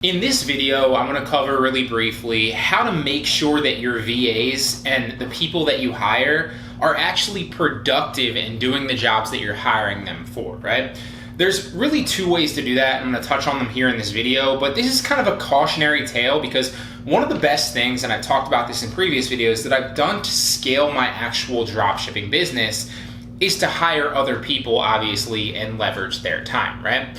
In this video, I'm going to cover really briefly how to make sure that your VAs and the people that you hire are actually productive in doing the jobs that you're hiring them for, right? There's really two ways to do that. I'm going to touch on them here in this video, but this is kind of a cautionary tale because one of the best things, and I talked about this in previous videos, that I've done to scale my actual dropshipping business is to hire other people, obviously, and leverage their time, right?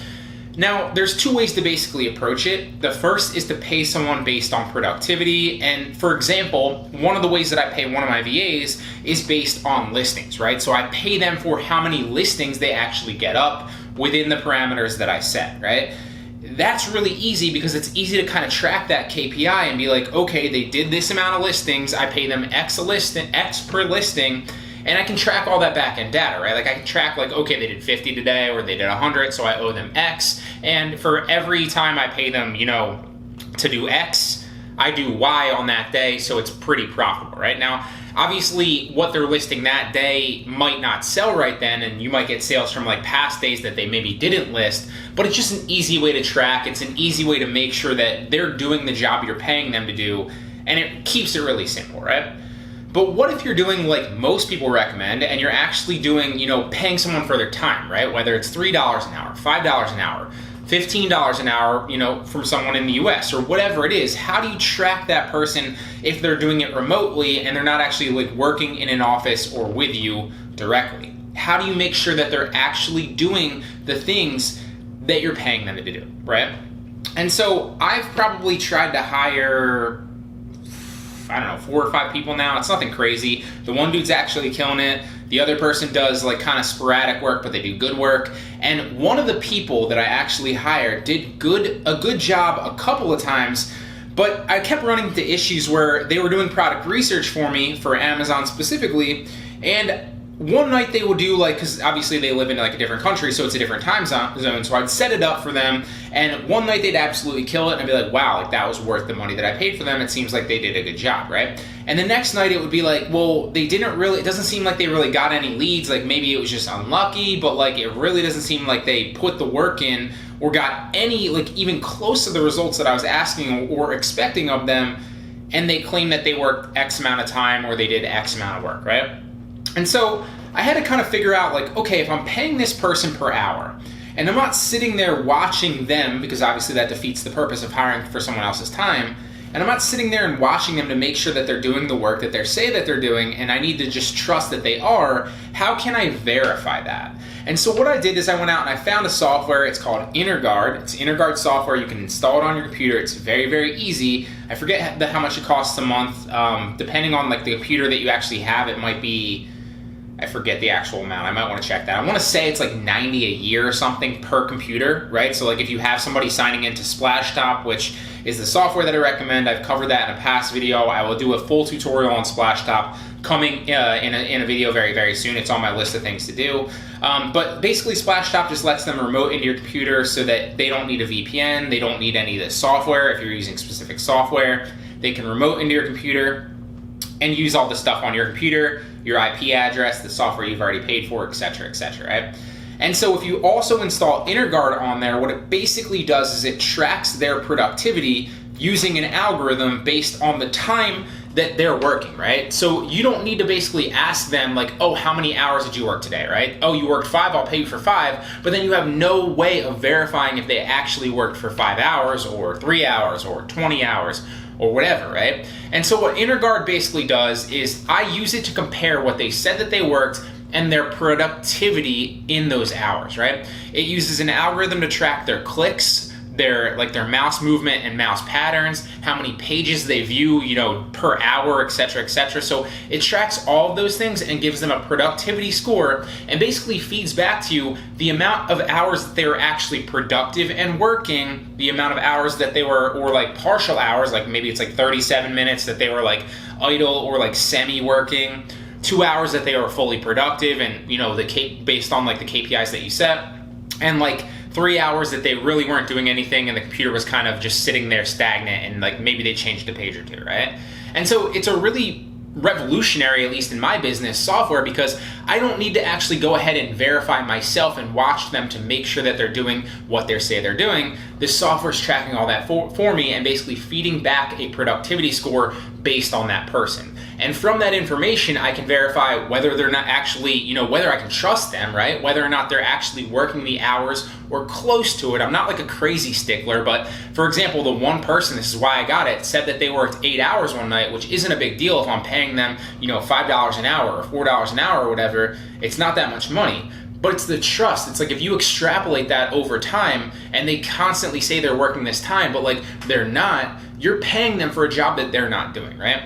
Now, there's two ways to basically approach it. The first is to pay someone based on productivity. And for example, one of the ways that I pay one of my VAs is based on listings, right? So I pay them for how many listings they actually get up within the parameters that I set, right? That's really easy because it's easy to kind of track that KPI and be like, okay, they did this amount of listings. I pay them X per listing. And I can track all that back-end data, right? Like I can track like, okay, they did 50 today or they did 100, so I owe them X. And for every time I pay them, to do X, I do Y on that day, so it's pretty profitable, right? Now, obviously, what they're listing that day might not sell right then, and you might get sales from like past days that they maybe didn't list, but it's just an easy way to track. It's an easy way to make sure that they're doing the job you're paying them to do, and it keeps it really simple, right? But what if you're doing like most people recommend and you're actually doing, paying someone for their time, right? Whether it's $3 an hour, $5 an hour, $15 an hour, from someone in the US or whatever it is. How do you track that person if they're doing it remotely and they're not actually like working in an office or with you directly? How do you make sure that they're actually doing the things that you're paying them to do, right? And so I've probably tried to hire 4 or 5 people now. It's nothing crazy. The one dude's actually killing it. The other person does like kind of sporadic work, but they do good work. And one of the people that I actually hired did a good job a couple of times, but I kept running into issues where they were doing product research for me for Amazon specifically, and one night they would do because obviously they live in like a different country, so it's a different time zone, so I'd set it up for them, and one night they'd absolutely kill it, and I'd be like, wow, that was worth the money that I paid for them. It seems like they did a good job, right? And the next night it would be like, well, it doesn't seem like they really got any leads, like maybe it was just unlucky, but like it really doesn't seem like they put the work in or got any, like even close to the results that I was asking or expecting of them, and they claim that they worked X amount of time or they did X amount of work, right? And so I had to kind of figure out like, okay, if I'm paying this person per hour and I'm not sitting there watching them, because obviously that defeats the purpose of hiring for someone else's time, and I'm not sitting there and watching them to make sure that they're doing the work that they say that they're doing, and I need to just trust that they are, how can I verify that? And so what I did is I went out and I found a software. It's called InnerGuard. It's InnerGuard software. You can install it on your computer. It's very, very easy. I forget how much it costs a month. Depending on like the computer that you actually have, it might be, I forget the actual amount. I might want to check that. I want to say it's like $90 a year or something per computer, right? So like if you have somebody signing into Splashtop, which is the software that I recommend, I've covered that in a past video. I will do a full tutorial on Splashtop coming in a video very, very soon. It's on my list of things to do. But basically Splashtop just lets them remote into your computer so that they don't need a VPN. They don't need any of this software. If you're using specific software, they can remote into your computer and use all the stuff on your computer, your IP address, the software you've already paid for, etc., right? And so if you also install InnerGuard on there, what it basically does is it tracks their productivity using an algorithm based on the time that they're working, right? So you don't need to basically ask them like, oh, how many hours did you work today, right? Oh, you worked 5, I'll pay you for 5, but then you have no way of verifying if they actually worked for 5 hours or 3 hours or 20 hours or whatever, right? And so what InnerGuard basically does is I use it to compare what they said that they worked and their productivity in those hours, right? It uses an algorithm to track their clicks, their mouse movement and mouse patterns, how many pages they view, per hour, etc. So it tracks all of those things and gives them a productivity score and basically feeds back to you the amount of hours that they were actually productive and working, the amount of hours that they were, or like partial hours, like maybe it's like 37 minutes that they were like idle or like semi-working, 2 hours that they were fully productive and, based on like the KPIs that you set, and like 3 hours that they really weren't doing anything and the computer was kind of just sitting there stagnant and like maybe they changed a page or two, right? And so it's a really revolutionary, at least in my business, software, because I don't need to actually go ahead and verify myself and watch them to make sure that they're doing what they say they're doing. This software is tracking all that for me and basically feeding back a productivity score based on that person. And from that information, I can verify whether they're not actually, whether I can trust them, right? Whether or not they're actually working the hours or close to it. I'm not like a crazy stickler, but for example, the one person, this is why I got it, said that they worked 8 hours one night, which isn't a big deal if I'm paying them, $5 an hour or $4 an hour or whatever. It's not that much money. But it's the trust. It's like if you extrapolate that over time and they constantly say they're working this time, but like they're not, you're paying them for a job that they're not doing, right?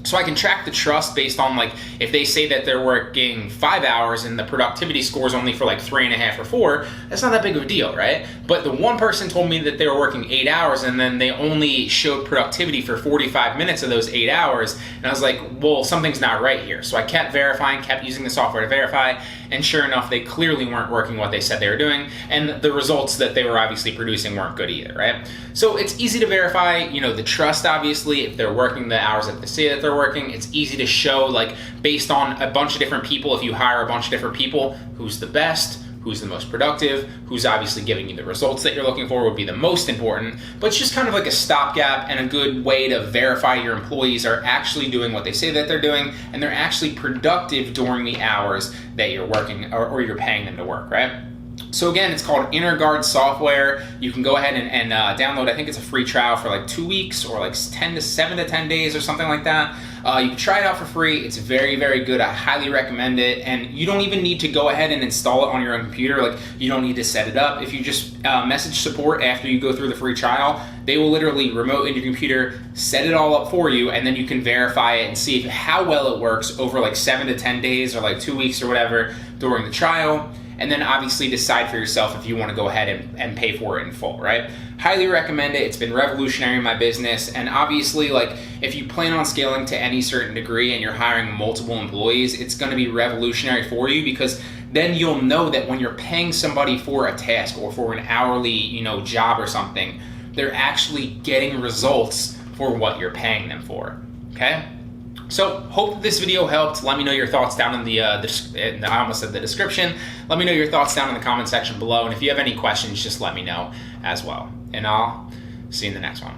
So I can track the trust based on like if they say that they're working 5 hours and the productivity score is only for like 3.5 or 4, that's not that big of a deal, right? But the one person told me that they were working 8 hours and then they only showed productivity for 45 minutes of those 8 hours. And I was like, well, something's not right here. So I kept verifying, kept using the software to verify. And sure enough, they clearly weren't working what they said they were doing. And the results that they were obviously producing weren't good either, right? So it's easy to verify, the trust, obviously, if they're working the hours that they say that they're working. It's easy to show, like, based on a bunch of different people, if you hire a bunch of different people, who's the best, who's the most productive, who's obviously giving you the results that you're looking for would be the most important. But it's just kind of like a stopgap and a good way to verify your employees are actually doing what they say that they're doing and they're actually productive during the hours that you're working or you're paying them to work, right? So again, it's called InnerGuard software. You can go ahead and download, I think it's a free trial for like 2 weeks or like 7 to 10 days or something like that. You can try it out for free. It's very, very good. I highly recommend it. And you don't even need to go ahead and install it on your own computer. Like, you don't need to set it up. If you just message support after you go through the free trial, they will literally remote in your computer, set it all up for you, and then you can verify it and see how well it works over like 7 to 10 days or like 2 weeks or whatever during the trial. And then obviously decide for yourself if you want to go ahead and pay for it in full, right? Highly recommend it. It's been revolutionary in my business. And obviously, like, if you plan on scaling to any certain degree and you're hiring multiple employees, it's going to be revolutionary for you, because then you'll know that when you're paying somebody for a task or for an hourly, job or something, they're actually getting results for what you're paying them for, okay? So hope this video helped. Let me know your thoughts down in the I almost said the description. Let me know your thoughts down in the comment section below. And if you have any questions, just let me know as well. And I'll see you in the next one.